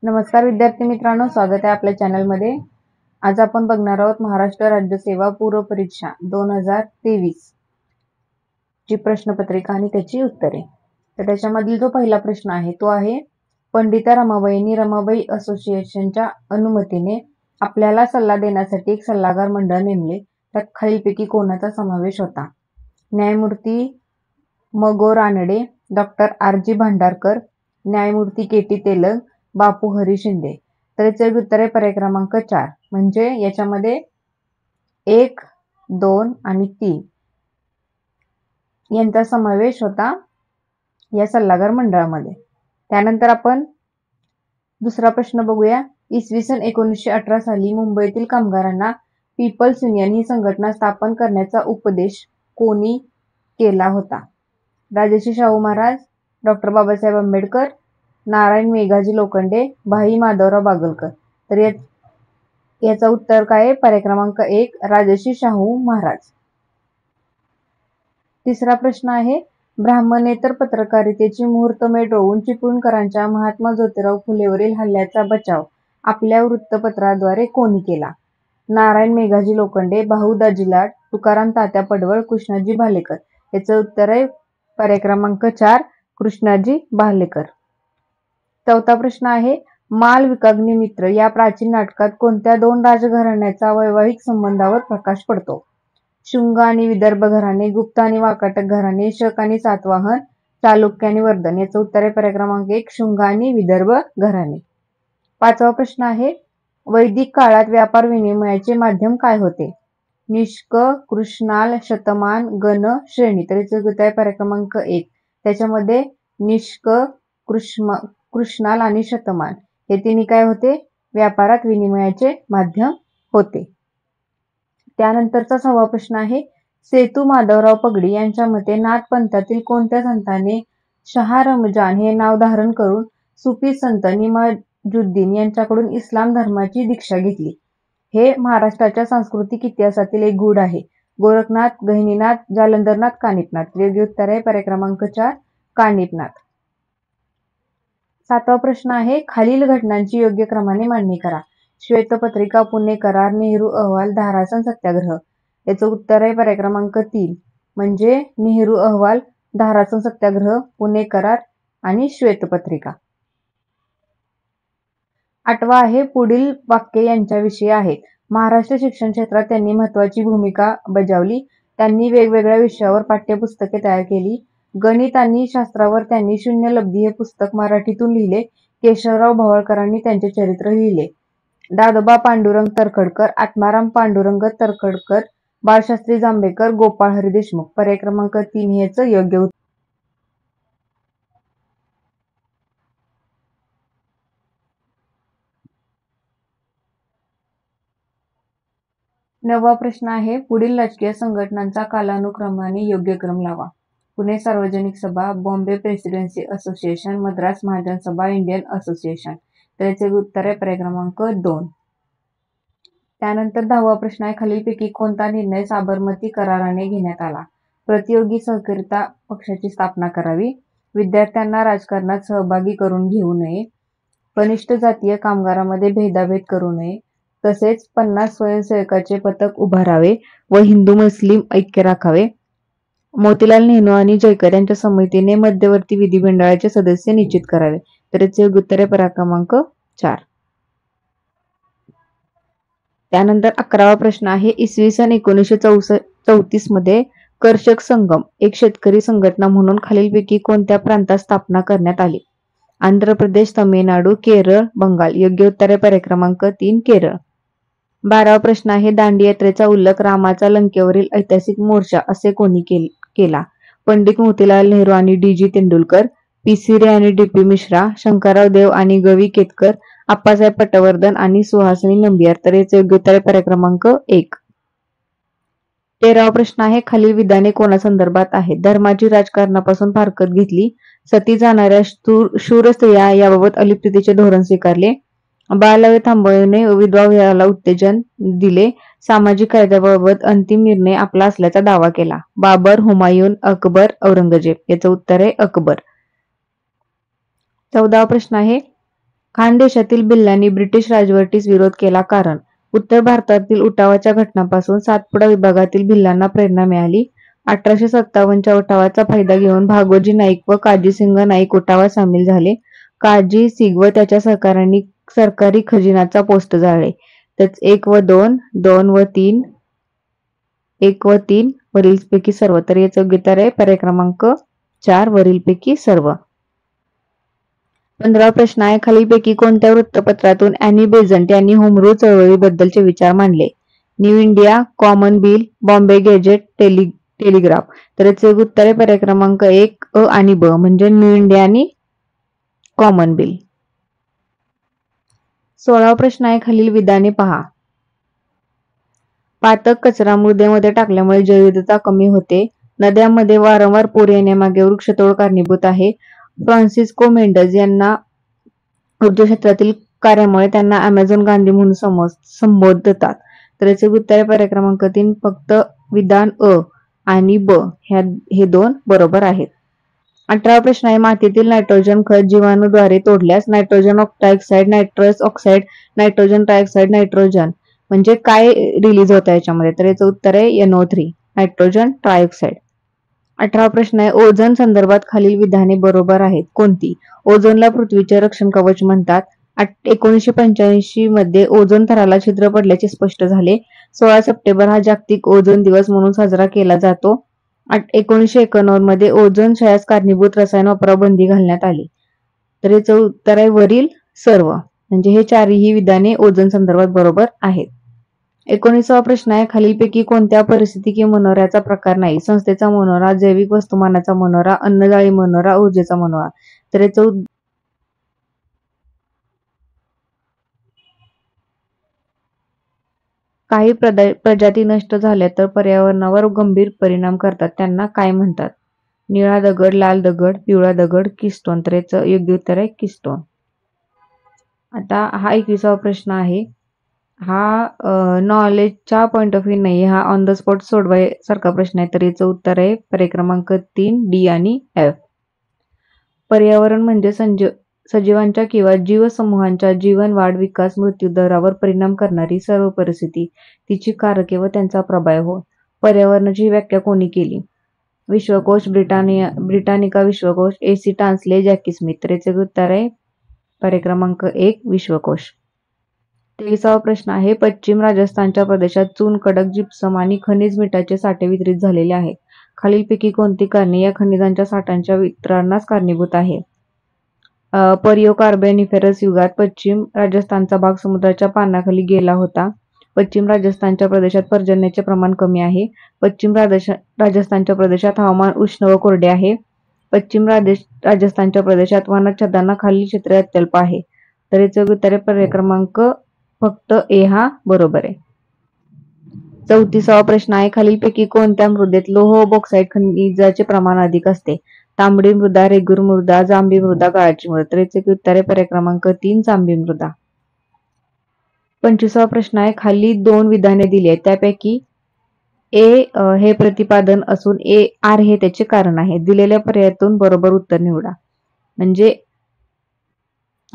नमस्कार विद्यार्थी मित्रांनो, स्वागत आहे आपल्या चॅनलमध्ये। आज आपण बघणार आहोत महाराष्ट्र राज्य सेवा पूर्व परीक्षा 2023 ची प्रश्नपत्रिका आणि त्याची उत्तरे। तर त्याच्यामधील जो पहिला प्रश्न आहे तो आहे, पंडिता रमाबाईंनी रमाबाई असोसिएशनच्या अनुमतीने आपल्याला सल्ला देण्यासाठी एक सल्लागार मंडळ नेमले, त्यात खालीलपैकी कोणाचा समावेश होता? न्यायमूर्ती मगो रानडे, डॉक्टर आर.जी. भांडारकर, न्यायमूर्ती के.टी. तेलंग, बापू हरी शिंदे। तर याचे उत्तर आहे पर्याय क्रमांक 4, म्हणजे याच्यामध्ये 1, 2 आणि 3 यांचा समावेश होता या सल्लागार मंडळामध्ये। त्यानंतर आपण दुसरा प्रश्न बघूया। इसवी सन 1918 साली मुंबईतील कामगारांना पीपल्स युनियन ही संघटना स्थापन करण्याचा उपदेश कोणी केला होता? राजर्षी शाहू महाराज, डॉक्टर बाबासाहेब आंबेडकर, नारायण मेघाजी लोखंडे, भाई माधवराव बागलकर। तर याचा उत्तर काय आहे? पर्याय क्रमांक 1, राजर्षी शाहू महाराज। तिसरा प्रश्न आहे, ब्राह्मणेतर पत्रकारितेची मुहूर्तमेढ रोवून चिपळूणकरांच्या महात्मा ज्योतिराव फुलेवरील हल्ल्याचा बचाव आपल्या वृत्तपत्राद्वारे कोणी केला? नारायण मेघाजी लोखंडे, भाऊ दाजी लाड, तुकाराम तात्या पडवळ, कृष्णाजी भालेकर। याचं उत्तर आहे पर्याय क्रमांक 4, कृष्णाजी भालेकर। चौथा प्रश्न आहे, माल विकाग्नी मित्र या प्राचीन नाटकात कोणत्या 2 राजघराण्याचा वैवाहिक संबंधावर प्रकाश पडतो? शुंग आणि विदर्भ घराणे, गुप्त आणि वाकाटक घराणे, शक आणि सातवाहन, चालुक्य आणि वर्धन। याचं उत्तर आहे पर्याय क्रमांक 1, शुंग आणि विदर्भ घराणे। पाचवा प्रश्न आहे, वैदिक काळात व्यापार विनिमयाचे माध्यम काय होते? निष्क, कृष्णाल, शतमान, गण, श्रेणी। तर याचं उत्तर आहे पर्याय क्रमांक 1, त्याच्यामध्ये निष्क, कृष्णाल आणि शतमान हे तिन्ही काय होते? व्यापारात विनिमयाचे माध्यम होते। त्यानंतरचा 6वा प्रश्न आहे, सेतू माधवराव पगडी यांच्या मते नाथ पंथातील कोणत्या संतांनी शाह रमजान हे नाव धारण करून सुफी संत निमाजुद्दीन यांच्याकडून इस्लाम धर्माची दीक्षा घेतली? हे महाराष्ट्राच्या सांस्कृतिक इतिहासातील एक गूढ आहे। गोरखनाथ, गहिनीनाथ, जालंधरनाथ, कानिफनाथ। योग्य उत्तर आहे पर्याय क्रमांक 4, कानिफनाथ। 7वा प्रश्न आहे, खालील घटनांची योग्य क्रमाने मांडणी करा। श्वेतपत्रिका, पुणे करार, नेहरू अहवाल, धारासन सत्याग्रह। याचं उत्तर आहे पर्याय क्रमांक 3, म्हणजे नेहरू अहवाल, धारासन सत्याग्रह, पुणे करार आणि श्वेतपत्रिका। 8वा आहे, पुढील वाक्य यांच्याविषयी आहेत। महाराष्ट्र शिक्षण क्षेत्रात त्यांनी महत्त्वाची भूमिका बजावली। त्यांनी वेगवेगळ्या विषयावर पाठ्यपुस्तके तयार केली। गणित आणि शास्त्रावर त्यांनी शून्य लब्धी हे पुस्तक मराठीतून लिहिले। केशवराव भावळकरांनी त्यांचे चरित्र लिहिले। दादोबा पांडुरंग तरखडकर, आत्माराम पांडुरंग तरखडकर, बाळशास्त्री जांभेकर, गोपाळ हरी देशमुख। पर्याय क्रमांक 3 हे याचं योग्य उत्तर। 9वा प्रश्न आहे, पुढील राजकीय संघटनांचा कालानुक्रमाने योग्य क्रम लावा। पुणे सार्वजनिक सभा, बॉम्बे प्रेसिडेन्सी असोसिएशन, मद्रास महाजन सभा, इंडियन असोसिएशन। तर याचे उत्तर आहे पर्याय क्रमांक 2। त्यानंतर 10वा प्रश्न आहे, खालीलपैकी कोणता निर्णय साबरमती कराराने घेण्यात आला? प्रतियोगी सहकारिता पक्षाची स्थापना करावी, विद्यार्थ्यांना राजकारणात सहभागी करून घेऊ नये, कनिष्ठ जातीय कामगारांमध्ये भेदाभेद करू नये, तसेच 50 स्वयंसेवकाचे पथक उभारावे व हिंदू मुस्लिम ऐक्य राखावे, मोतीलाल नेहरू आणि जयकर यांच्या समितीने मध्यवर्ती विधिमंडळाचे सदस्य निश्चित करावे। तर याचे उत्तर आहे पर्याय क्रमांक 4। त्यानंतर 11वा प्रश्न आहे, इसवी सन 1934 मध्ये कर्षक संगम एक शेतकरी संघटना म्हणून खालीलपैकी कोणत्या प्रांतात स्थापना करण्यात आली? आंध्र प्रदेश, तमिळनाडू, केरळ, बंगाल। योग्य उत्तर आहे पर्याय क्रमांक 3, केरळ। 12वा प्रश्न आहे, दांडी यात्रेचा उल्लेख रामाचा लंकेवरील ऐतिहासिक मोर्चा असे कोणी केला? पंडित मोतीलाल नेहरू आणि डी.जी. तेंडुलकर, पी.सी. रे आणि डी.पी. मिश्रा, शंकरराव देव आणि गवी केतकर, आप्पासाहेब पटवर्धन आणि सुहासिनी नंबियार। तर याचे योग्य उत्तर आहे पर्याय क्रमांक 1। 13वा प्रश्न आहे, खालील विधाने कोणासंदर्भात आहेत? धर्माची राजकारणापासून फारकत घेतली, सती जाणाऱ्या शूर स्त्रिया याबाबत अलिप्ततेचे धोरण स्वीकारले, बालविवाह थांबवणे, विधवा विवाहाला उत्तेजन दिले, सामाजिक कायद्याबाबत अंतिम निर्णय आपला असल्याचा दावा केला। बाबर, हुमायून, अकबर, औरंगजेब। याचं उत्तर आहे अकबर। 14वा प्रश्न आहे, खानदेशातील भिल्लांनी ब्रिटिश राजवटीस विरोध केला कारण उत्तर भारतातील उठावाच्या घटनांपासून सातपुडा विभागातील भिल्लांना प्रेरणा मिळाली. 1857च्या उठावाचा फायदा घेऊन भागोजी नाईक व काजीसिंग नाईक उठावात सामील झाले. काजी सिंग व त्याच्या सहकाऱ्यांनी सरकारी खजिन्याचा पोस्ट जाळले. त्याच 1 व 2, 2 व 3, 1 व 3 वरीलपैकी सर्व. तर याचं योग्य उत्तर आहे पर्याय क्रमांक 4 वरीलपैकी सर्व. 15वा प्रश्न आहे, खालीलपैकी कोणत्या वृत्तपत्रातून ॲनी बेझंट यांनी होमरूल चळवळीबद्दलचे विचार मांडले? New India, common bill, Bombay gazette, telegraph. तर याचे उत्तर आहे पर्याय क्रमांक 1 अ आणि ब म्हणजे न्यू इंडिया आणि कॉमन बिल. 16वा प्रश्न आहे, खालील विधाने पहा. पातक कचरा मृदेमध्ये टाकल्यामुळे जैवविविधता कमी होते. नद्यांमध्ये वारंवार पूर येण्यामागे वृक्षतोड कारणीभूत आहे. फ्रान्सिस्को मेंडज यांना ऊर्जा क्षेत्रातील कार्यामुळे त्यांना अमेझॉन गांधी म्हणून संबोधतात. तर याचे उत्तर आहे पर्याय क्रमांक 3 फक्त विधान अ आणि ब हे दोन बरोबर आहेत. 18वा प्रश्न आहे, मातीतील नायट्रोजन खत जीवाणूद्वारे तोडल्यास nitrogen oxide, nitrous oxide, nitrogen trioxide, nitrogen म्हणजे काय रिलीज होतं याच्यामध्ये? तर याचं उत्तर आहे NO3 नायट्रोजन ट्रायऑक्साईड. 18वा प्रश्न आहे, ओझोन संदर्भात खालील विधाने बरोबर आहेत कोणती? ओझोनला पृथ्वीचे रक्षण कवच म्हणतात. 1985 मध्ये ओझोन थराला छिद्र पडल्याचे स्पष्ट झाले. 16 सप्टेंबर हा जागतिक ओझोन दिवस म्हणून साजरा केला जातो. 1991 मध्ये ओझोन क्षयास कारणीभूत रसायन वापरावर बंदी घालण्यात आली. तर याचं उत्तर आहे वरील सर्व म्हणजे हे चारही विधाने ओझोन संदर्भात बरोबर आहेत. 19वा प्रश्न आहे, खालीलपैकी कोणत्या परिस्थितीकी मनोऱ्याचा प्रकार नाही? संस्थेचा मनोरा, जैविक वस्तुमानाचा मनोरा, अन्नजाळी मनोरा, ऊर्जेचा मनोरा. तर याचं काही प्रजाती नष्ट झाल्या तर पर्यावरणावर गंभीर परिणाम करतात त्यांना काय म्हणतात? निळा दगड, लाल दगड, पिवळा दगड, किस्टोन. तर याचं योग्य उत्तर आहे किस्टोन. आता हा 21वा प्रश्न आहे. हा नॉलेजच्या पॉइंट ऑफ व्ह्यू नाही, हा ऑन द स्पॉट सोडवायसारखा प्रश्न आहे. तर याचं उत्तर आहे पर्याय क्रमांक 3 डी आणि एफ. पर्यावरण म्हणजे सजीवांच्या किंवा जीवसमूहांच्या जीवन, वाढ, विकास, मृत्यू दरावर परिणाम करणारी सर्व परिस्थिती, तिची कारके व त्यांचा प्रभाव होय. पर्यावरणाची व्याख्या कोणी केली? विश्वकोश, ब्रिटानिका विश्वकोश, AC टान्सले, जॅकी स्मिथ. तर याचे उत्तर आहे पर्याय क्रमांक 1 विश्वकोश. 23वा प्रश्न आहे, पश्चिम राजस्थानच्या प्रदेशात चून, खडक, जिप्सम आणि खनिज मिठाचे साठे वितरित झालेले आहेत. खालीलपैकी कोणती कारणे या खनिजांच्या साठ्यांच्या वितरणास कारणीभूत आहे? पर्यो कार्बोनिफेरस युगात पश्चिम राजस्थानचा भाग समुद्राच्या पाण्याखाली गेला होता. पश्चिम राजस्थानच्या प्रदेशात पर्जन्याचे प्रमाण कमी आहे. पश्चिम राजस्थानच्या प्रदेशात हवामान उष्ण व कोरडे आहे. पश्चिम राजस्थानच्या प्रदेशात वनच्छेदांना खालील क्षेत्रे अत्यल्प आहे. तर याचे उत्तर पर्याय क्रमांक फक्त ए हा बरोबर आहे. 34वा प्रश्न आहे, खालीलपैकी कोणत्या मृदेत लोह व बॉक्साईट खनिजाचे प्रमाण अधिक असते? तांबडी मृदा, रेगूर मृदा, जांभी मृदा, गाळाची मृदा. तर याचे उत्तर आहे पर्याय क्रमांक 3 जांभी मृदा. 25वा प्रश्न आहे, खाली 2 विधाने दिली आहेत त्यापैकी ए हे प्रतिपादन असून आर हे त्याचे कारण आहे. दिलेल्या पर्यायातून बरोबर उत्तर निवडा. म्हणजे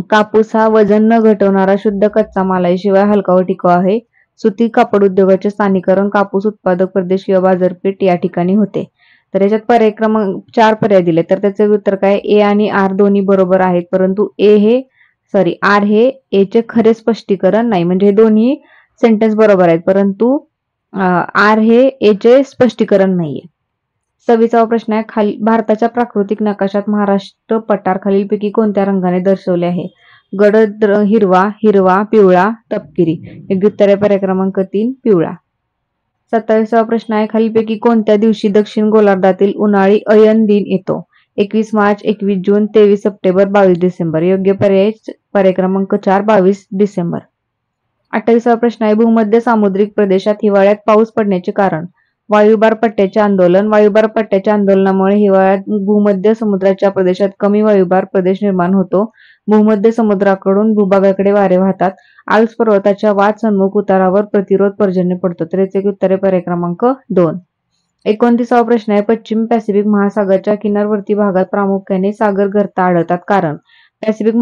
कापूस हा वजन न घटवणारा शुद्ध कच्चा माल आहे, शिवाय हलका व टिकाऊ आहे. सुती कापड उद्योगाचे स्थानिकरण कापूस उत्पादक प्रदेश किंवा बाजारपेठ या ठिकाणी होते. तर याच्यात पर्याय क्रमांक 4 पर्याय दिले तर त्याचे उत्तर काय? ए आणि आर दोन्ही बरोबर आहेत, परंतु आर हे ए चे खरे स्पष्टीकरण नाही. म्हणजे हे दोन्ही सेंटेन्स बरोबर आहेत, परंतु आर हे ए चे स्पष्टीकरण नाहीये. 26वा प्रश्न आहे, खाली भारताच्या प्राकृतिक नकाशात महाराष्ट्र पठार खालीलपैकी कोणत्या रंगाने दर्शवले आहे? गडद हिरवा, हिरवा, पिवळा, तपकिरी. योग्य उत्तर आहे पर्याय क्रमांक 3 पिवळा. 27वा प्रश्न आहे, खालीलपैकी कोणत्या दिवशी दक्षिण गोलार्धातील उन्हाळी अयन दिन येतो? 21 मार्च, 21 जून, 23 सप्टेंबर, 22 डिसेंबर. योग्य पर्याय क्रमांक 4 22 डिसेंबर. 28वा प्रश्न आहे, भूमध्य सामुद्रिक प्रदेशात हिवाळ्यात पाऊस पडण्याचे कारण? वायुभार पट्ट्याचे आंदोलन. वायुभार पट्ट्याच्या आंदोलनामुळे हिवाळ्यात भूमध्य समुद्राच्या प्रदेशात कमी वायुभार प्रदेश निर्माण होतो. भूमध्य समुद्राकडून भूभागाकडे वारे वाहतात. आल्प्स पर्वताच्या वाद सन्मुख उतारावर प्रतिरोध पर्जन्य पडतो. तर याचे उत्तर आहे पर्याय क्रमांक 2. 29वा प्रश्न आहे, पश्चिम पॅसिफिक महासागराच्या किनारवर्ती भागात प्रामुख्याने सागर गर्त आढळतात कारण? पॅसिफिक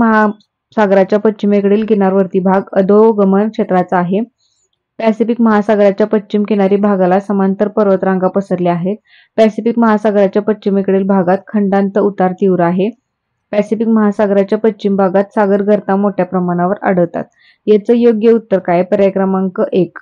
सागराच्या पश्चिमेकडील किनारवर्ती भाग अधोगमन क्षेत्राचा आहे. पॅसिफिक महासागराच्या पश्चिम किनारी भागाला समांतर पर्वतरांगा पसरल्या आहेत. पॅसिफिक महासागराच्या पश्चिमेकडील भागात खंडांत उतार तीव्र आहे. पॅसिफिक महासागराच्या पश्चिम भागात सागर गर्ता मोठ्या प्रमाणावर आढळतात. याचं योग्य उत्तर काय? पर्याय क्रमांक 1.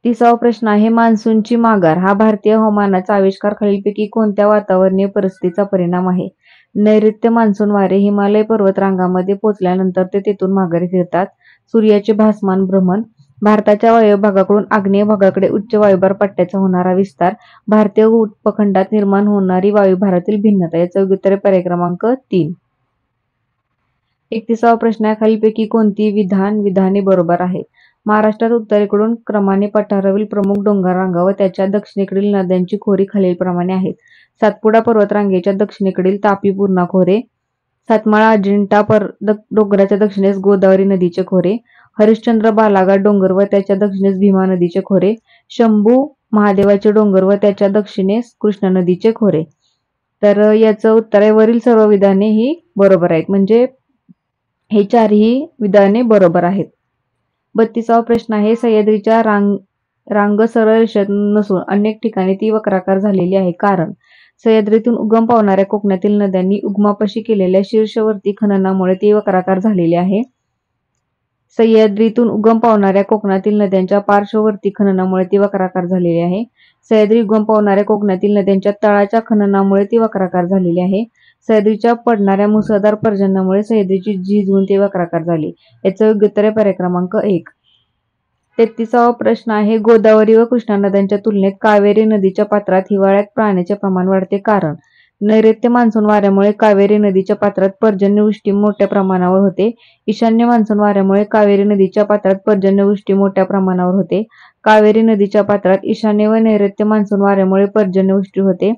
30वा प्रश्न आहे, मान्सूनची माघार हा भारतीय हवामानाचा आविष्कार खालीलपैकी कोणत्या वातावरणीय परिस्थितीचा परिणाम आहे? नैऋत्य मान्सून वारे हिमालय पर्वतरांगांमध्ये पोहोचल्यानंतर ते तेथून माघारी फिरतात. सूर्याचे भासमान भ्रमण, भारताच्या वायव्य भागाकडून आग्नेय भागाकडे उच्च वायुभार पट्ट्याचा होणारा विस्तार, भारतीय उपखंडात निर्माण होणारी वायुभारातील भिन्नता. याचं योग्य उत्तर पर्याय क्रमांक 3. 31वा प्रश्न आहे, खालीलपैकी कोणती विधाने बरोबर आहेत? महाराष्ट्रात उत्तरेकडून क्रमाने पठारावरील प्रमुख डोंगररांगा व त्याच्या दक्षिणेकडील नद्यांची खोरी खालीलप्रमाणे आहेत. सातपुडा पर्वतरांगेच्या दक्षिणेकडील तापी पूर्णा खोरे, सातमाळा अजिंठा डोंगराच्या दक्षिणेस गोदावरी नदीचे खोरे, हरिश्चंद्र बालाघाट डोंगर व त्याच्या दक्षिणेस भीमा नदीचे खोरे, शंभू महादेवाचे डोंगर व त्याच्या दक्षिणेस कृष्णा नदीचे खोरे. तर याचं उत्तर आहे वरील सर्व विधाने ही बरोबर आहेत. म्हणजे हे चारही विधाने बरोबर आहेत. 32वा प्रश्न आहे, सह्याद्रीच्या रांग सरळ रेषेत नसून अनेक ठिकाणी ती वक्राकार झालेली आहे. कारण सह्याद्रीतून उगम पावणाऱ्या कोकणातील नद्यांनी उगमापाशी केलेल्या शीर्षवर्ती खननामुळे ती वक्राकार झालेली आहे. सह्याद्रीतून उगम पावणाऱ्या कोकणातील नद्यांच्या पार्श्ववर्ती खननामुळे ती वक्राकार झालेली आहे. सह्याद्री उगम पावणाऱ्या कोकणातील नद्यांच्या तळाच्या खननामुळे ती वक्राकार झालेली आहे. सह्याद्रीच्या पडणाऱ्या मुसळधार पर्जन्यामुळे सह्याद्रीची झीज होऊन ती वक्राकार झाली. याचं योग्य उत्तर आहे पर्याय क्रमांक 1. 33वा प्रश्न आहे, गोदावरी व कृष्णा नद्यांच्या तुलनेत कावेरी नदीच्या पात्रात हिवाळ्यात पाण्याचे प्रमाण वाढते. कारण नैऋत्य मान्सून वाऱ्यामुळे कावेरी नदीच्या पात्रात पर्जन्यवृष्टी मोठ्या प्रमाणावर होते. ईशान्य मान्सून वाऱ्यामुळे कावेरी नदीच्या पात्रात पर्जन्यवृष्टी मोठ्या प्रमाणावर होते. कावेरी नदीच्या पात्रात ईशान्य व नैऋत्य मान्सून वाऱ्यामुळे पर्जन्यवृष्टी होते.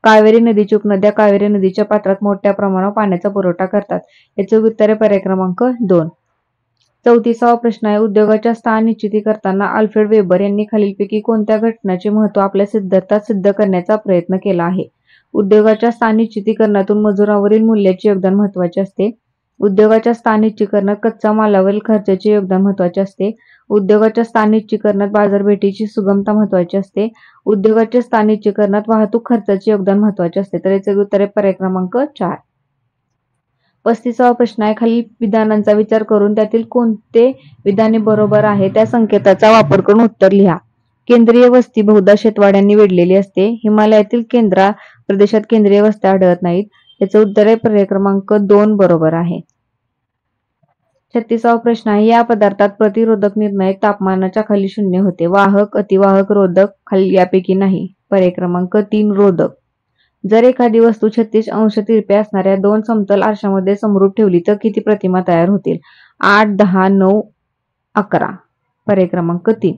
कावेरी नदीची उपनद्या कावेरी नदीच्या पात्रात मोठ्या प्रमाणावर पाण्याचा पुरवठा करतात. याचे उत्तर आहे पर्याय क्रमांक 2. 34वा प्रश्न आहे, उद्योगाच्या स्थान निश्चिती करताना अल्फ्रेड वेबर यांनी खालीलपैकी कोणत्या घटनाचे महत्त्व आपल्या सिद्धांतात सिद्ध करण्याचा प्रयत्न केला आहे? उद्योगाच्या स्थान निश्चितीकरणातून मजुरांवरील मूल्याचे योगदान महत्त्वाचे असते. उद्योगाच्या स्थान निश्चितीकरणात कच्च्या मालावरील खर्चाचे योगदान महत्त्वाचे असते. उद्योगाच्या स्थान निश्चितीकरणात बाजारपेठेची सुगमता महत्त्वाची असते. उद्योगाच्या स्थान निश्चितीकरणात वाहतूक खर्चाचे योगदान महत्त्वाचे असते. तर याचे उत्तर आहे पर्याय क्रमांक 4. 35वा प्रश्न आहे, खालील विधानांचा विचार करून त्यातील कोणते विधाने बरोबर आहे त्या संकेताचा वापर करून उत्तर लिहा. केंद्रीय वस्ती बहुधा शेतवाड्यांनी वेढलेली असते. हिमालयातील केंद्रा प्रदेशात केंद्रीय वस्त्या आढळत नाहीत. याचं उत्तर आहे पर्याय क्रमांक 2 बरोबर आहे. 36वा प्रश्न आहे, या पदार्थात प्रतिरोधक निर्णायक तापमानाच्या खाली 0 होते. वाहक, अतिवाहक, रोधक खाली यापैकी नाही. पर्याय क्रमांक 3 रोधक. जर एखादी वस्तू 36 अंश तिरप्या असणाऱ्या 2 समतल आरशामध्ये समरूप ठेवली तर किती प्रतिमा तयार होतील? 8, 10, 9, 11. पर्याय क्रमांक 3.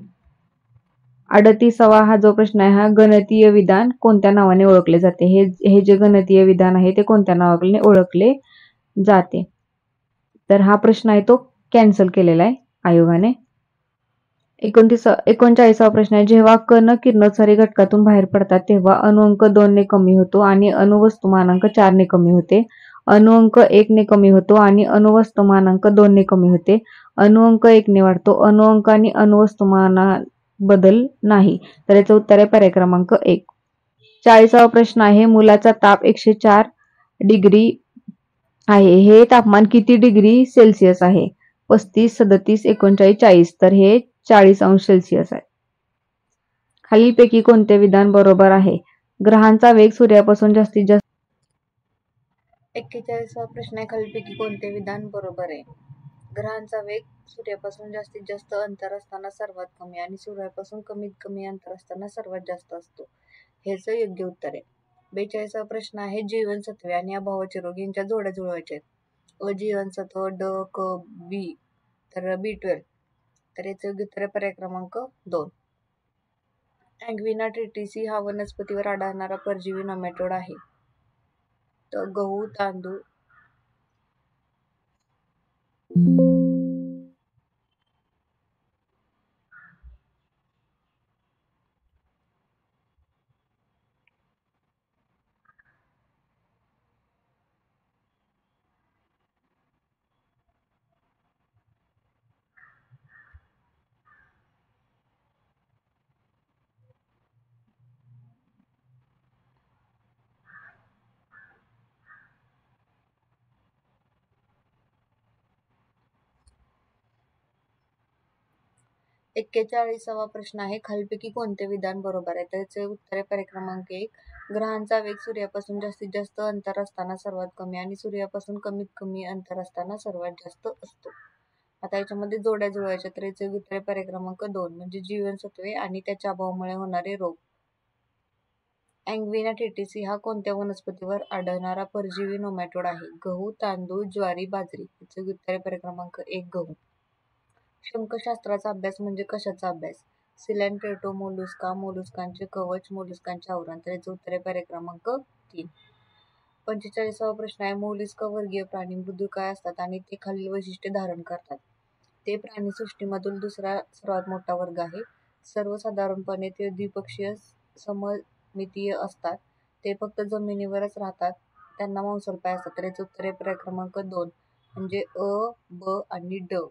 38वा हा जो प्रश्न आहे, हा गणितीय विधान कोणत्या नावाने ओळखले जाते? हे जे गणितीय विधान आहे ते कोणत्या नावाने ओळखले जाते? तर हा प्रश्न आहे तो कॅन्सल केलेला आहे आयोगाने. 39वा प्रश्न आहे, जेव्हा कण किरणोत्सारी घटकातून बाहेर पडतात तेव्हा अणुअंक 2 ने कमी होतो आणि अणुवस्तुमानांक 4 ने कमी होते. अणुअंक 1 ने कमी होतो आणि अणुवस्तुमानांक 2 ने कमी होते. अणुअंक 1 ने वाढतो. अणुअंक आणि अणुवस्तुमानात बदल नाही. तर याचं उत्तर आहे पर्याय क्रमांक 1. 40वा प्रश्न आहे, मुलाचा ताप 104 डिग्री आहे. हे तापमान किती डिग्री सेल्सिअस आहे? 35, 37, 39, 40. तर हे 40 अंश सेल्सिअस आहे. खालीलपैकी कोणते विधान बरोबर आहे? ग्रहांचा वेग सूर्यापासून जास्तीत जास्त. 41वा प्रश्न आहे, खालीलपैकी कोणते विधान बरोबर आहे? ग्रहांचा वेग सूर्यापासून जास्तीत जास्त अंतर असताना सर्वात कमी आणि सूर्यापासून कमीत कमी अंतर असताना सर्वात जास्त असतो. हेच योग्य उत्तर आहे. 42वा प्रश्न आहे, जीवनसत्वे आणि अभावाचे रोग यांच्या जोड्या जुळवायच्या आहेत. जीवनसत्व ड, क, बी. तर B12. तर याचे योग्य उत्तर आहे पर्याय क्रमांक 2. अँग्विना ट्रिटिसी हा वनस्पतीवर आढळणारा परजीवी नेमॅटोड आहे. तर गहू, तांदूळ. 41वा प्रश्न आहे, खालीलपैकी कोणते विधान बरोबर आहे? तर याचे उत्तर आहे पर्याय क्रमांक 1. ग्रहांचा वेग सूर्यापासून जास्तीत जास्त अंतर असताना सर्वात कमी आणि सूर्यापासून कमीत कमी अंतर असताना सर्वात जास्त असतो. आता याच्यामध्ये जोड्या जुळवायच्या, तर याचे उत्तर आहे पर्याय क्रमांक 2 म्हणजे जीवनसत्वे आणि त्याच्या अभावामुळे होणारे रोग. अँग्विना टेटिसी हा कोणत्या वनस्पतीवर आढळणारा परजीवी नेमाटोड आहे? गहू, तांदूळ, ज्वारी, बाजरी. याचे उत्तर आहे पर्याय क्रमांक 1 गहू. शंखशास्त्राचा अभ्यास म्हणजे कशाचा अभ्यास? सिलेंट्रेटो मोलुस्का, मोलुस्कांचे कवच, मोलुस्कांचे आवरण. तर याचं उत्तर आहे पर्याय क्रमांक 3. 45वा प्रश्न आहे, मोलुस्क वर्गीय प्राणी मृदुकाय असतात आणि ते खालील वैशिष्ट्ये धारण करतात. ते प्राणीसृष्टीमधील दुसरा सर्वात मोठा वर्ग आहे. सर्वसाधारणपणे ते द्विपक्षीय सममितीय असतात. ते फक्त जमिनीवरच राहतात. त्यांना मांसलपाय असतात. तर याचं उत्तर आहे पर्याय क्रमांक 2 म्हणजे अ, ब आणि ड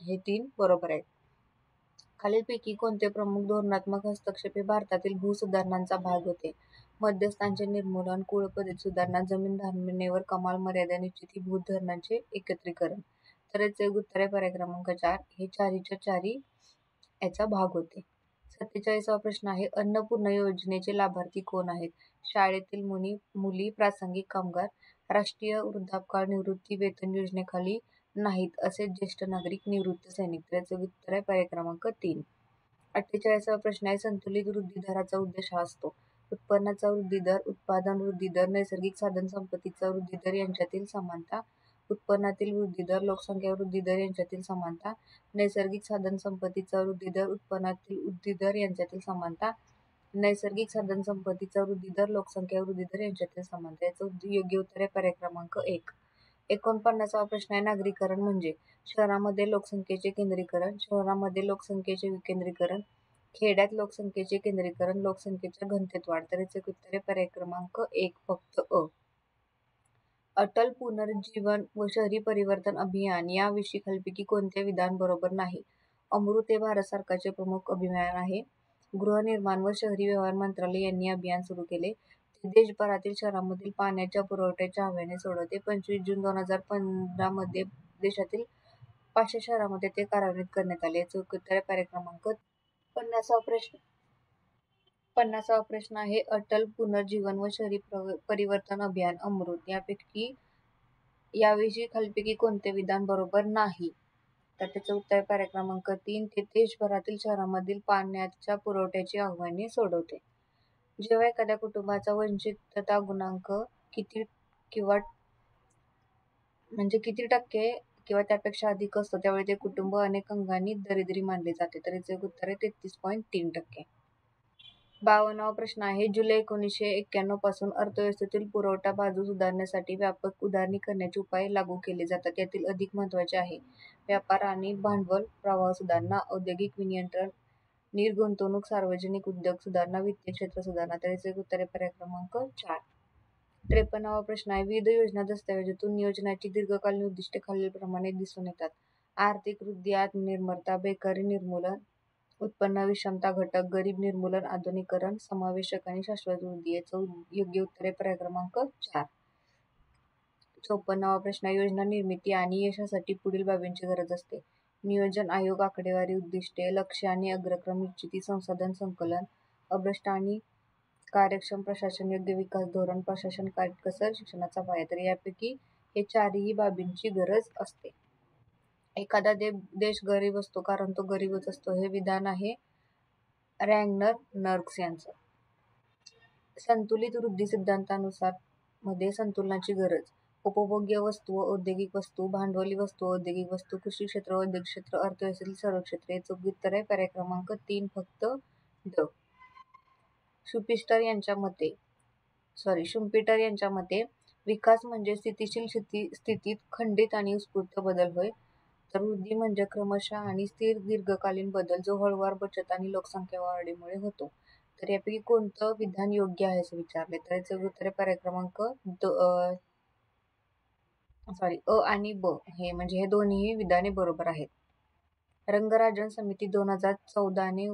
हे 3 बरोबर आहेत. खालीलपैकी कोणते प्रमुख धोरणात्मक हस्तक्षेप हे भारतातील भूसुधारणांचा भाग होते? मध्यस्थांचे निर्मूलन, कुळ पद्धती सुधारणा, जमीन धारणेवर कमाल मर्यादा निश्चिती, भूधरणांचे एकत्रीकरण. तर याचे उत्तर आहे पर्याय क्रमांक 4 हे चारीच्या चारी याचा भाग होते. 47वा प्रश्न आहे, अन्नपूर्णा योजनेचे लाभार्थी कोण आहेत? शाळेतील मुली, प्रासंगिक कामगार, राष्ट्रीय वृद्धापकाळ निवृत्ती वेतन योजनेखाली नाहीत असे ज्येष्ठ नागरिक, निवृत्त सैनिक. तर याचं उत्तर आहे पर्याय क्रमांक 3. 48वा प्रश्न आहे, संतुलित वृद्धी दराचा उद्देश हा असतो. उत्पन्नाचा वृद्धी दर, उत्पादन वृद्धी दर, नैसर्गिक साधन संपत्तीचा वृद्धी दर यांच्यातील समानता, उत्पन्नातील वृद्धी दर, लोकसंख्या वृद्धी दर यांच्यातील समानता, नैसर्गिक साधन संपत्तीचा वृद्धी दर, उत्पन्नातील वृद्धी दर यांच्यातील समानता, नैसर्गिक साधन संपत्तीचा वृद्धी दर, लोकसंख्या वृद्धी दर यांच्यातील समानता. याचं योग्य उत्तर आहे पर्याय क्रमांक 1. 49वा प्रश्न आहे, नागरीकरण म्हणजे? शहरामध्ये लोकसंख्येचे केंद्रीकरण, शहरामध्ये लोकसंख्येचे विकेंद्रीकरण, खेड्यात लोकसंख्येचे केंद्रीकरण, लोकसंख्येच्या घनतेत वाढ. तर याचे उत्तर आहे पर्याय क्रमांक 1 फक्त अ. अटल पुनर्जीवन व शहरी परिवर्तन अभियान याविषयी खालीलपैकी कोणते विधान बरोबर नाही? अमृत हे भारत सरकारचे प्रमुख अभियान आहे. गृहनिर्माण व शहरी व्यवहार मंत्रालय यांनी अभियान सुरू केले. ते देशभरातील शहरांमधील पाण्याच्या पुरवठ्याच्या आव्हाने सोडवते. 25 जून 2015 मध्ये देशातील 500 शहरांमध्ये ते कार्यान्वित करण्यात आले. याचे उत्तर आहे पर्याय क्रमांक 50वा प्रश्न आहे, अटल पुनर्जीवन व शहरी परिवर्तन अभियान अमृत याविषयी खालीलपैकी कोणते विधान बरोबर नाही? तर त्याचं उत्तर आहे पर्याय क्रमांक 3 ते देशभरातील शहरांमधील पाण्याच्या पुरवठ्याची आव्हाने सोडवते. जेव्हा एखाद्या कुटुंबाचा वंचितता गुणांक किती टक्के किंवा त्यापेक्षा अधिक असतो त्यावेळी ते कुटुंब अनेक अंगांनी दरिद्री मानले जाते. तर याचे उत्तर आहे 33.3%. 52वा प्रश्न आहे, जुलै 1991 पासून अर्थव्यवस्थेतील पुरवठा बाजू सुधारण्यासाठी व्यापक उदारीकरणाचे उपाय लागू केले जातात. यातील अधिक महत्त्वाचे आहे व्यापार आणि भांडवल प्रवाह सुधारणा, औद्योगिक विनियंत्रण, निर्गुंतवणूक, सार्वजनिक उद्योग सुधारणा, वित्तीय क्षेत्र सुधारणा. तर याचे उत्तर आहे पर्याय क्रमांक 4. 53वा प्रश्न आहे, विविध योजना दस्तऐवजातून नियोजनाची दीर्घकालीन उद्दिष्टे खालीलप्रमाणे दिसून येतात. आर्थिक वृद्धी, आत्मनिर्भरता, बेकारी निर्मूलन, उत्पन्न विषमता घटक, गरीब निर्मूलन, आधुनिकीकरण, समावेशक आणि शाश्वत वृद्धी. याचं योग्य उत्तर आहे पर्याय क्रमांक 4. 54वा प्रश्न, योजना निर्मिती आणि यशासाठी पुढील बाबींची गरज असते. नियोजन आयोग, आकडेवारी, उद्दिष्टे, लक्ष्य आणि अग्रक्रम निश्चिती, संसाधन संकलन, अभ्रष्ट आणि कार्यक्षम प्रशासन, योग्य विकास धोरण, प्रशासन काटकसर, शिक्षणाचा पाया. तर यापैकी हे चारही बाबींची गरज असते. एखादा देश गरीब असतो कारण तो गरीबच असतो, हे विधान आहे रॅग्नर नर्क्स यांचं. संतुलित वृद्धी सिद्धांतानुसार मध्ये संतुलनाची गरज, उपभोग्य वस्तू व औद्योगिक वस्तू, भांडवली वस्तू व औद्योगिक वस्तू, कृषी क्षेत्र व औद्योगिक क्षेत्र, अर्थव्यवस्थेतील सर्व क्षेत्रे. याचं उत्तर आहे पर्याय क्रमांक 3 फक्त ड. शुम्पीटर यांच्या मते विकास म्हणजे स्थितीशील स्थितीत खंडित आणि उत्स्फूर्त बदल होय, तर वृद्धी म्हणजे क्रमशः आणि स्थिर दीर्घकालीन बदल जो हळूवार बचत आणि लोकसंख्या वाढीमुळे होतो. तर यापैकी कोणतं विधान योग्य आहे असं विचारले, तर याचं उत्तर आहे पर्याय क्रमांक अ आणि ब हे म्हणजे हे दोन्ही विधाने बरोबर आहेत. रंगराजन समिती 2014 ने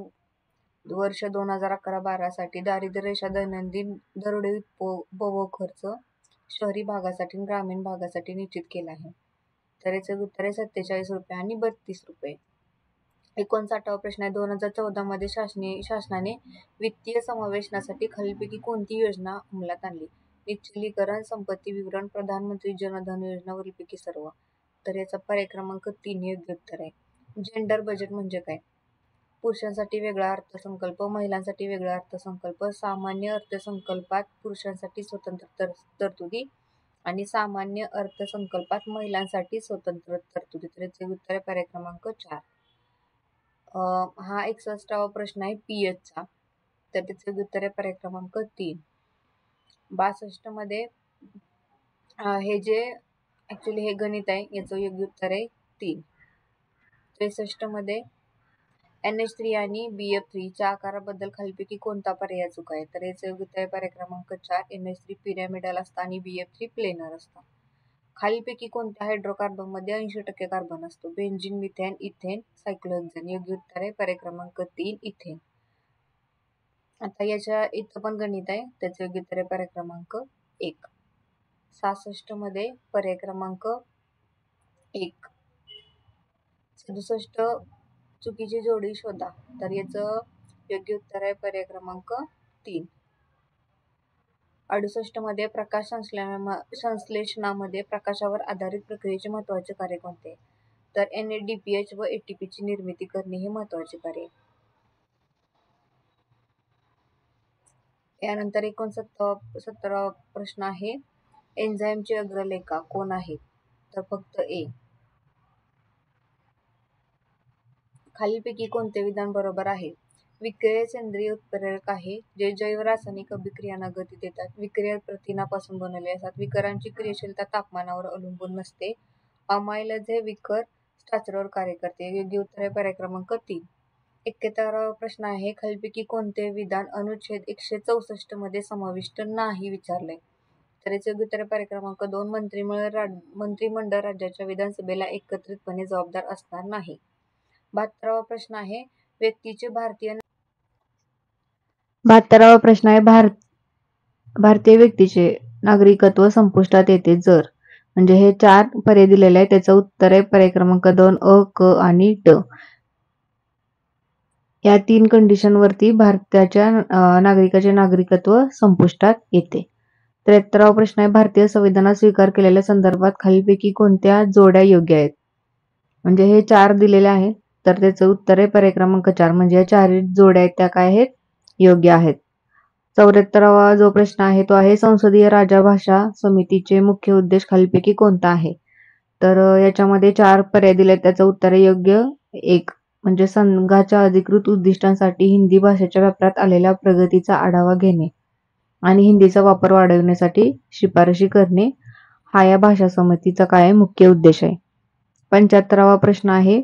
वर्ष 2011-12 साठी दारिद्र्य रेषा दैनंदिन दरडोई उपभोग खर्च शहरी भागासाठी आणि ग्रामीण भागासाठी निश्चित केला आहे. तर याचं उत्तर आहे 47 रुपये आणि 32 रुपये. 59वा प्रश्न आहे, 2014 मध्ये शासनाने वित्तीय समावेशनासाठी खालीलपैकी कोणती योजना अंमलात आणली? निश्चलीकरण, संपत्ती विवरण, प्रधानमंत्री जनधन योजना, वरीलपैकी सर्व. तर याचा पर्याय क्रमांक 3 योग्य उत्तर आहे. जेंडर बजेट म्हणजे काय? पुरुषांसाठी वेगळा अर्थसंकल्प, महिलांसाठी वेगळा अर्थसंकल्प, सामान्य अर्थसंकल्पात पुरुषांसाठी स्वतंत्र तरतुदी आणि सामान्य अर्थसंकल्पात महिलांसाठी स्वतंत्र तरतुदी. तर याचे उत्तर आहे पर्याय क्रमांक 4. हा 61वा प्रश्न आहे पीएचचा, तर त्याचे उत्तर आहे पर्याय क्रमांक 3. 62 मध्ये हे जे ऍक्च्युली हे गणित आहे, याचं योग्य उत्तर आहे 3. 63 मध्ये NH3 आणि BF3 च्या आकाराबद्दल खालीलपैकी कोणता पर्याय चूक आहे? तर याचं योग्य उत्तर आहे पर्याय क्रमांक 4. NH3 पिरॅमिडल असतं आणि BF3 प्लेनर असतं. खालीलपैकी कोणत्या हायड्रोकार्बन मध्ये 80% कार्बन असतो? Benzene, methane, ethane, cyclohexane. योग्य उत्तर आहे पर्याय क्रमांक 3 इथेन. आता याच्या इथं पण गणित आहे, त्याचे योग्य उत्तर आहे पर्याय क्रमांक 1. 66 मध्ये पर्याय क्रमांक 1. 67 चुकीची जोडी शोधा. तर याचं योग्य उत्तर आहे पर्याय क्रमांक 3. 68 मध्ये प्रकाश संश्लेषणामध्ये प्रकाशावर आधारित प्रक्रियेचे महत्त्वाचे कार्य कोणते? तर NADPH व ATP ची निर्मिती करणे हे महत्त्वाचे कार्य. यानंतर 69वा प्रश्न आहे, एन्झाईमचे अग्रलेखा कोण आहेत? तर फक्त A. खालीलपैकी कोणते विधान बरोबर आहे? विक्रिय सेंद्रिय उत्प्रेरक आहे जे जैव रासायनिक अभिक्रियांना गती देतात. विक्रिया प्रथिनापासून बनवले असतात. विकरांची क्रियाशीलता तापमानावर अवलंबून नसते. अमायलेज हे विकर स्टार्चवर कार्य करते. योग्य उत्तर आहे पर्याय क्रमांक 3. 71वा प्रश्न आहे, खालीलपैकी कोणते विधान अनुच्छेद 164 मध्ये समाविष्ट नाही विचारले? तर याचे योग्य उत्तर आहे पर्याय क्रमांक 2. मंत्रिमंडळ राज्याच्या विधानसभेला एकत्रितपणे जबाबदार असणार नाही. 72वा प्रश्न आहे, व्यक्तीचे भारतीय व्यक्तीचे नागरिकत्व संपुष्टात येते जर, म्हणजे हे 4 पर्याय दिलेले आहे, त्याचं उत्तर आहे पर्याय क्रमांक 2 अ, क आणि ड. या 3 कंडिशन वरती भारताच्या नागरिकाचे नागरिकत्व संपुष्टात येते. 73वा प्रश्न आहे, भारतीय संविधानात स्वीकार केलेल्या संदर्भात खालीलपैकी कोणत्या जोड्या योग्य आहेत? म्हणजे हे 4 दिलेले आहेत, तर त्याचं उत्तर आहे पर्याय क्रमांक 4. म्हणजे या 4 जोड्या आहेत त्या काय आहेत? योग्य आहेत. 74वा जो प्रश्न आहे तो आहे, संसदीय राजभाषा समितीचे मुख्य उद्देश खालीलपैकी कोणता आहे? तर याच्यामध्ये 4 पर्याय दिले, त्याचं उत्तर आहे योग्य 1. म्हणजे संघाच्या अधिकृत उद्दिष्टांसाठी हिंदी भाषेच्या वापरात आलेल्या प्रगतीचा आढावा घेणे आणि हिंदीचा वापर वाढविण्यासाठी शिफारशी करणे हा या भाषा समितीचा काय मुख्य उद्देश आहे. 75वा प्रश्न आहे,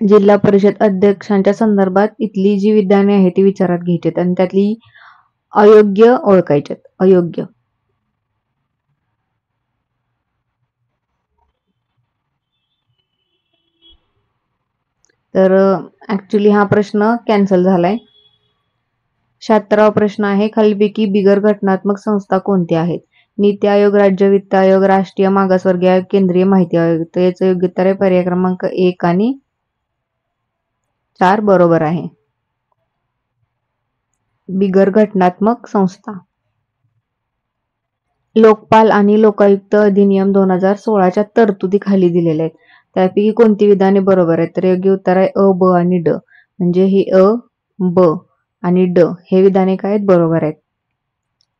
जिल्हा परिषद अध्यक्षांच्या संदर्भात इथली जी विधाने आहेत ती विचारात घ्यायची आणि त्यातली अयोग्य ओळखायचे. अयोग्य. तर ऍक्च्युली हा प्रश्न कॅन्सल झालाय. 76वा प्रश्न आहे, खालीलपैकी बिगर घटनात्मक संस्था कोणत्या आहेत? नीती आयोग, राज्य वित्त आयोग, राष्ट्रीय मागासवर्गीय आयोग, केंद्रीय माहिती आयोग. तर याचं योग्य उत्तर आहे पर्याय क्रमांक 1 आणि 4 बरोबर आहे. बिगर घटनात्मक संस्था. लोकपाल आणि लोकायुक्त अधिनियम 2016च्या तरतुदी खाली दिलेल्या आहेत. त्यापैकी कोणती विधाने बरोबर आहेत? तर योग्य उत्तर आहे अ, ब आणि ड. म्हणजे ही अ, ब आणि ड हे विधाने काय आहेत? बरोबर आहेत.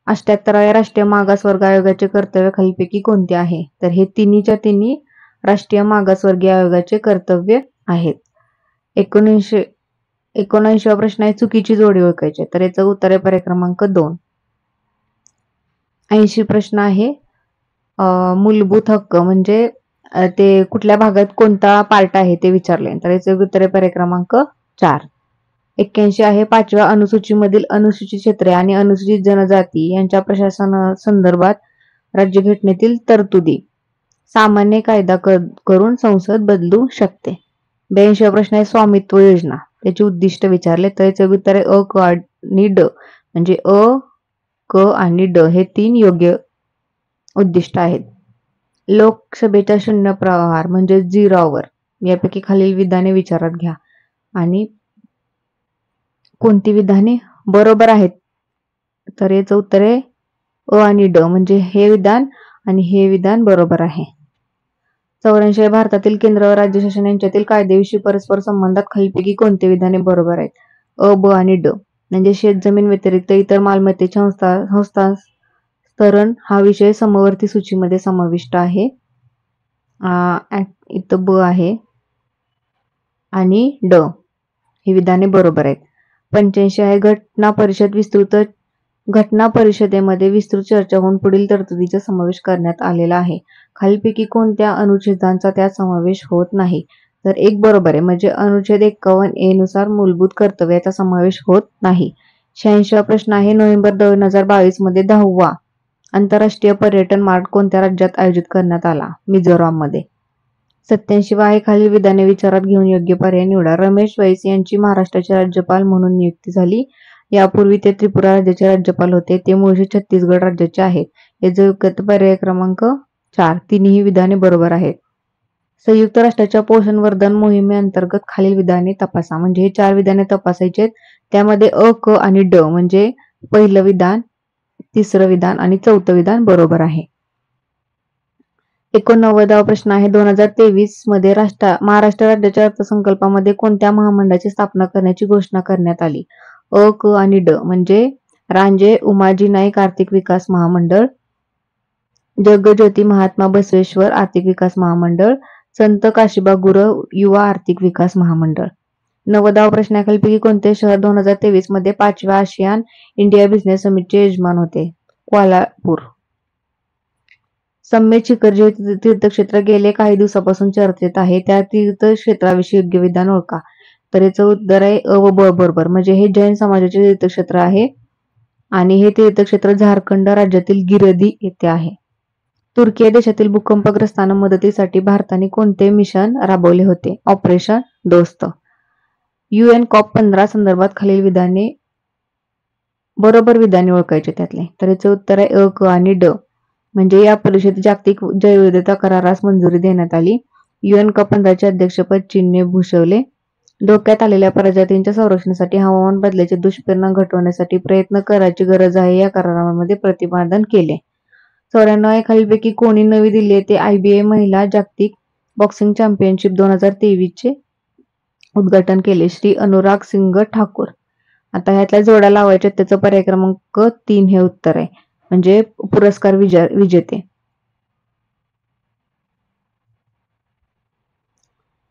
78व्या राष्ट्रीय मागासवर्ग आयोगाचे कर्तव्य खालीलपैकी कोणते आहे? तर हे तिन्हीच्या तिन्ही राष्ट्रीय मागासवर्गीय आयोगाचे कर्तव्य आहेत. 79वा प्रश्न आहे, चुकीची जोडी ओळखायची. तर याचं उत्तर आहे पर्याय क्रमांक 2. 80 प्रश्न आहे, मूलभूत हक्क म्हणजे ते कुठल्या भागात कोणता पार्ट आहे ते विचारले. तर याचं उत्तर आहे पर्याय क्रमांक 4. 81 आहे, 5व्या अनुसूचीमधील अनुसूचित क्षेत्रे आणि अनुसूचित जनजाती यांच्या प्रशासनासंदर्भात राज्यघटनेतील तरतुदी सामान्य कायदा करून संसद बदलू शकते. 82वा प्रश्न आहे, स्वामित्व योजना त्याची उद्दिष्ट विचारले. तर याचं उत्तर आहे अ, क आणि ड. म्हणजे अ, क आणि ड हे 3 योग्य उद्दिष्ट आहेत. लोकसभेचा शून्य प्रहार म्हणजे 0 आवर यापैकी खालील विधाने विचारात घ्या आणि कोणती विधाने बरोबर आहेत. तर याचं उत्तर आहे अ आणि ड, म्हणजे हे विधान आणि हे विधान बरोबर आहे. 84 भारतातील केंद्र व राज्य शासन यांच्यातील कायदेविषयी परस्पर संबंधात खालीलपैकी कोणते विधाने बरोबर आहेत. अ, ब आणि ड, म्हणजे शेतजमीन व्यतिरिक्त इतर मालमत्तेचे हस्तांतरण हा विषय समवर्ती सूचीमध्ये समाविष्ट आहे. इथं ब आहे आणि ड ही विधाने बरोबर आहेत. 85 आहे घटना परिषदेमध्ये विस्तृत चर्चा होऊन पुढील तरतुदीचा समावेश करण्यात आलेला आहे. खालीलपैकी कोणत्या अनुच्छेदांचा त्यात समावेश होत नाही. तर एक बरोबर आहे, म्हणजे अनुच्छेद 51A नुसार मूलभूत कर्तव्याचा समावेश होत नाही. 86वा प्रश्न आहे नोव्हेंबर 2022 मध्ये 10वा आंतरराष्ट्रीय पर्यटन मार्ट कोणत्या राज्यात आयोजित करण्यात आला. मिझोराममध्ये. 87वा आहे खालील विधाने विचारात घेऊन योग्य पर्याय निवडा. रमेश बैस यांची महाराष्ट्राचे राज्यपाल म्हणून नियुक्ती झाली. यापूर्वी ते त्रिपुरा राज्याचे राज्यपाल होते. ते मूळचे छत्तीसगड राज्याचे आहेत. याचे योग्य पर्याय क्रमांक 4. तिन्ही विधाने बरोबर आहेत. संयुक्त राष्ट्राच्या पोषण वर्धन मोहिमेअंतर्गत खालील विधाने तपासा, म्हणजे हे 4 विधाने तपासायची आहेत. त्यामध्ये अ, क आणि ड, म्हणजे पहिलं विधान, तिसरं विधान आणि चौथं विधान बरोबर आहे. 89वा प्रश्न आहे 2023 मध्ये महाराष्ट्र राज्याच्या अर्थसंकल्पामध्ये कोणत्या महामंडळाची स्थापना करण्याची घोषणा करण्यात आली. अ, क आणि ड, म्हणजे रांजे उमाजी नाईक आर्थिक विकास महामंडळ, जगज्योती महात्मा बसवेश्वर आर्थिक विकास महामंडळ, संत काशिबा गुरव युवा आर्थिक विकास महामंडळ. 90वा प्रश्न आहे खालीलपैकी कोणते शहर 2023 मध्ये 5व्या आशियान इंडिया बिझनेस समिटचे यजमान होते. क्वालापूर. समेत शिखर जे तीर्थक्षेत्र गेले काही दिवसापासून चर्चेत आहे त्या तीर्थक्षेत्राविषयी योग्य विधान ओळखा. तर याचं उत्तर आहे अ व ब बरोबर, म्हणजे हे जैन समाजाचे तीर्थक्षेत्र आहे आणि हे तीर्थक्षेत्र झारखंड राज्यातील गिरदी येथे आहे. तुर्की या देशातील भूकंपग्रस्तांना मदतीसाठी भारताने कोणते मिशन राबवले होते. ऑपरेशन दोस्त. UN COP15 संदर्भात खालील विधाने बरोबर विधाने ओळखायचे त्यातले. तर याचं उत्तर आहे अ, क आणि ड, म्हणजे या परिषदेत जागतिक जैवविविधता करारास मंजुरी देण्यात आली. UN COP15चे अध्यक्षपद चीनने भूषवले. धोक्यात आलेल्या प्रजातींच्या संरक्षणासाठी हवामान बदलाचे दुष्परिणाम घटवण्यासाठी प्रयत्न करायची गरज आहे या करारामध्ये प्रतिपादन केले. 94 आहे खालीलपैकी कोणी नवी दिल्ली येथे IBA महिला जागतिक बॉक्सिंग चॅम्पियनशिप 2023 चे उद्घाटन केले. श्री अनुराग सिंग ठाकूर. आता ह्यातल्या जोड्या लावायच्या, त्याचं पर्याय क्रमांक 3 हे उत्तर आहे, म्हणजे पुरस्कार विजेते.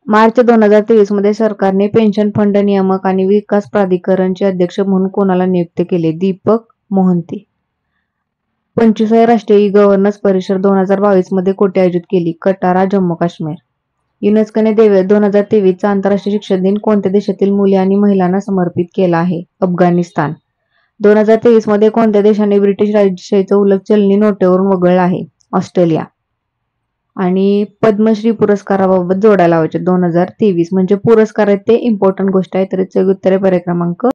मार्च 2023 मध्ये सरकारने पेन्शन फंड नियामक आणि विकास प्राधिकरणचे अध्यक्ष म्हणून कोणाला नियुक्त केले. दीपक मोहंती. 25वी राष्ट्रीय गव्हर्नन्स परिषद 2022 मध्ये कोठे आयोजित केली. कटारा, जम्मू काश्मीर. युनेस्कोने 2023 चा आंतरराष्ट्रीय शिक्षण दिन कोणत्या देशातील मुले आणि महिलांना समर्पित केला आहे. अफगाणिस्तान. 2023 मध्ये कोणत्या देशाने ब्रिटिश राजशाहीचा उल्लेख चलनी नोटेवरून वगळला आहे. ऑस्ट्रेलिया. आणि पद्मश्री पुरस्काराबाबत जोड्या लावायचे 2023, म्हणजे पुरस्कार आहेत ते इम्पॉर्टंट गोष्ट आहे. तर याचे उत्तर आहे पर्याय क्रमांक